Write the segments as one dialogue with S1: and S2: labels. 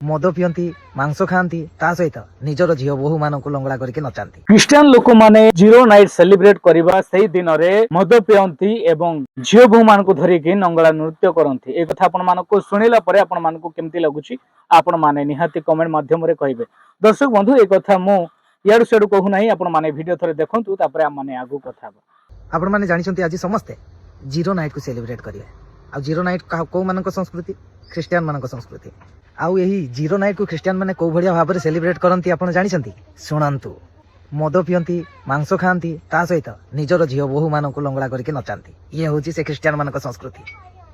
S1: मद पियंती मांस खाती सहित निजर झील बोहू मान लंगड़ा करके नचाती।
S2: ख्रीस्टियन लोक माने जीरो नाइट सेलिब्रेट करबा सही दिन रे मद पियंती एवं झील बोहू मान को धरिकी नंगड़ा नृत्य करती। ए कथा आपण मानको सुनिला परे आपण मानको केमती लागुची आपण माने निहाती कमेंट माध्यम रे कहिबे। दर्शक बंधु ए कथा मु याडू सेडू कहू नाही, आपण माने वीडियो थरे देखंतु तापरे हम माने आगु कथा बा।
S1: आपण माने जानिसंती आज समस्ते जीरो नाइट को सेलिब्रेट करिवे। आ जीरो नाइट को मानक संस्कृति ख्रीस्टियन मानक संस्कृति आउ यही जीरो नाइट को ख्रीस्टियन माने को भड़िया भाव में सेलिब्रेट करती आपण जानिसंती। शुणंतु मद पियंती मांस खाती सहित निजर झील बोहू मान लंगड़ा करके नचाती। ये हूँ से ख्रीस्टियन मानक संस्कृति।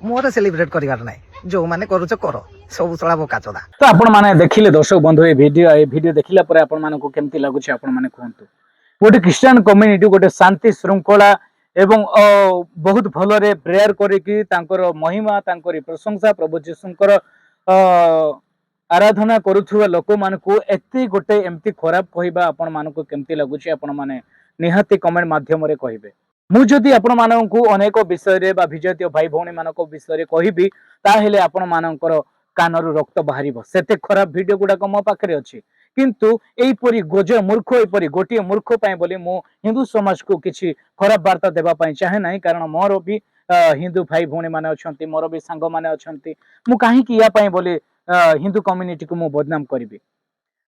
S1: मोर सेलिब्रेट करिवार नै, जो माने करूछ कर सब सळा बोका चोदा।
S2: तो आपण माने देखिले दर्शक बंधु ए वीडियो देखिला परे आपण मानको केमती लागुची आपण माने कहंतु। गोटे ख्रीस्टियन कम्युनिटी गोटे शांति श्रृंखला एवं बहुत भलरे प्रेयर करिकी तांकर महिमा तांकर प्रशंसा प्रभु जीशुंकर आराधना करुथुवा लोक मानकु एते गोटे एमती खराब कहबा आपण मानकु केमती लागुची आपण माने निहाती कमेंट माध्यम रे कहिबे। मु जदि आपण मानकु अनेक विषय रे बा विजयती भाई भौणी मानक विषय रे कहिबी ताहेले आपण मानकर कानरु रक्त बाहरिबो। सेते खराब वीडियो गुडा मो पाखरे अछि, किंतु एपरी गोज मूर्ख एपरी गोटे मूर्ख पाए बोली मु हिंदू समाज को किछि खराब वार्ता देबा पाए चाहे नाही। कारण मोर भी हिंदू भाई भौणी माने अछंती, मोर भी सांग माने अछंती। मु काहे कि या पाए बोली हिंदू कम्युनिटी को मु बदनाम करिबी।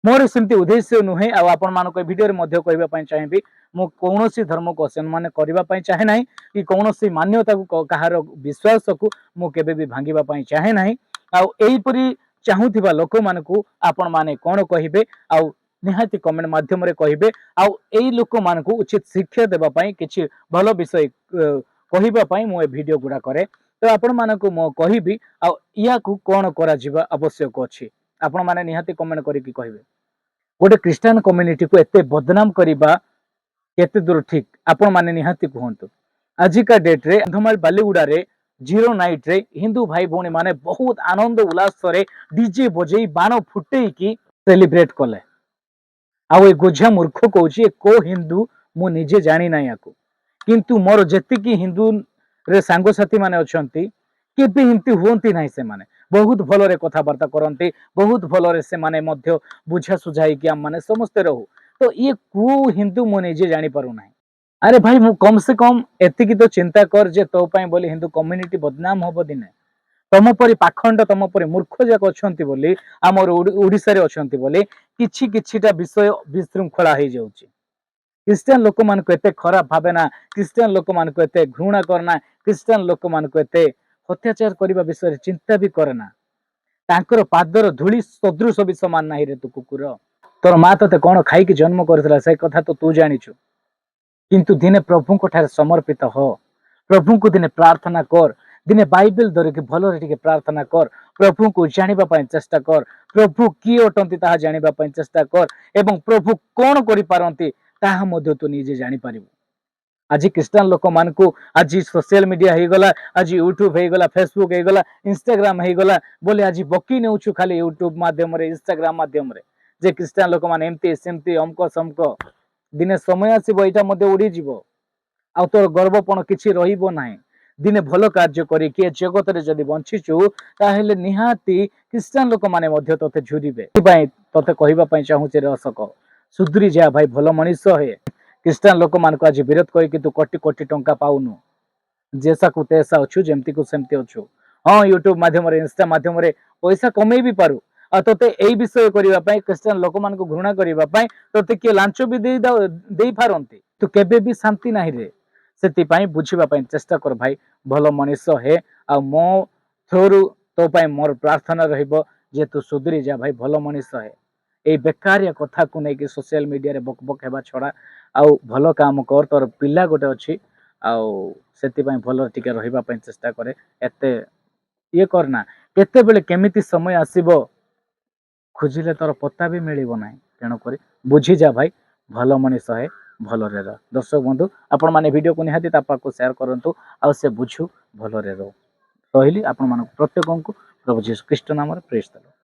S2: मोर सेमती उद्देश्य नुहे। आ आपण मानको वीडियो रे मध्य कहबा पाए चाहेबी मु कोनोसी धर्म को सम्मान करबा पाए चाहे नाही कि कोनोसी मान्यता को कहार विश्वास को मु केबे भी भांगिबा पाए चाहे नाही। आ एपरी चाहूथिबा लोक मानकु आपण माने कोन कहिबे आ निहाती कमेंट माध्यम रे कहिबे। आ एई लोक मानकु उचित शिक्षा देबा पाए किछि भलो विषय कहिबा पाए मु ए वीडियो गुडा करे। तो आपण मानकु मो कहिबी आ या को कोन करा जिबा आवश्यक अछि आपण माने निहाती कमेंट करिकि कहिबे। गोटे ख्रीस्टियन कम्युनिटी को एते बदनाम करिबा केते दूर ठीक आपण माने निहाती कहंतु। आजिका डेट रे कंधमाल बालीगुडा रे जीरो नाइट रे हिंदू भाई भौणी माने बहुत आनंद उल्लास रे डीजे बजेई बाण फुटेई की सेलिब्रेट कले। आ ए गोझा मूर्ख कहूची को हिंदू मु निजे जानी ना याको, किंतु मोर जेतिकी हिंदू रे सांगो साथी माने अछंती केबे हिंती होंती नाही। से माने बहुत भलरे कथा वार्ता करंती, बहुत भलरे से माने मध्य बुझा सुझाई कि हम माने समस्त रहू। तो ये को हिंदू मु निजे जानी पारु नाही। अरे भाई मु कम से कम एतिकी तो चिंता कर जे तो पाए बोली हिंदू कम्युनिटी बदनाम होबो दिने। तम परी पाखंड तम परी मूर्ख जाक अछंती बोली हमर ओडिसा रे अछंती बोली किछि किछिटा विषय विशृंखला हो जाउची। ख्रीस्टियन लोक मान को एते खराब भावे ना, ख्रीस्टियन लोक मान को एते घृणा करना, ख्रीस्टियन लोक मान को एते अत्याचार करबा विषय रे चिंता भी करना। तांकर पादर धूली सदृश भी समान नाही रे तू कुकुर। तोर मां तते कोन खाई कि जन्म करथिला से कथा तो तू जानिछु, किंतु दिने प्रभु को ठारे समर्पित हो। प्रभु को दिने प्रार्थना कर, दिने बाइबल धरिक भलरे टिके प्रार्थना कर, प्रभु को जानिबा पाई चेष्टा कर, प्रभु किए अटंती ताहा जानिबा पाई चेष्टा कर एवं प्रभु कोन करि पारंती ताहा मध्य तू निजे जानि पारिबु। आज ख्रीस्टियन लोक मान को आज सोशल मीडिया हो गला, आज यूट्यूब हो गला, फेसबुक हो गला, इंस्टाग्राम हो गला बोले आज बकी नेउछु खाली यूट्यूब माध्यम रे इंस्टाग्राम माध्यम रे जे ख्रीस्टियन लोक मान एमती सेमती अमको समको। दिने समय आसीबो एटा मध्य उड़ी जिवो आ तोर गर्वपण किछि रहिबो नाही। दिने भलो कार्य करी के जगत रे जदि बंचिचु ताहेले निहाती ख्रीस्टियन लोक माने मध्य तोते झुरिबे। पई तोते कहिबा पई चाहू चे रसक सुधरी जा भाई भलो मनुष्य हे। ख्रीस्टियन लोक मान को आज विरोध करी कि तू कोटी कोटी टंका पाउनु, जैसा को तैसा अछु जेमती को सेमती अछु। हां यूट्यूब माध्यम रे इंस्टा माध्यम रे पैसा कमेई भी पारु आ तोते एई विषय करिबा पई ख्रीस्टियन लोक मान को घृणा करिबा पई तोते के लांच भी देई फारंती। तू केबे भी शांति नाही रे। सेति पई बुझिबा पई चेष्टा कर भाई भलो मनुष्य हे। आ मो थ्रोरु तो पई मोर प्रार्थना रहिबो जे तू सुधरी जा भाई भलो मनुष्य हे। ए बेकारिया कथा को नै कि सोशल मीडिया रे बक बक हेबा छडा आउ भलो काम कर। तोर पिल्ला गोटे अछि आउ सेति पई भलो टिके रहिबा पई चेष्टा करे। एते ये करना केते बेले केमिति समय आसीबो खोजिले तोर पत्ता भी मिलिबो नाही। तेणु करी बुझी जा भाई भलो मनुष्य हे, भलरे रह। दर्शक बंधु आपण माने वीडियो को निहाती तापा को शेयर करंतु आ से बुझु भलरे रह। रहिली आपण मानक प्रत्येकंकु प्रभु जीसु ख्रीष्ट नाम रे प्रेज।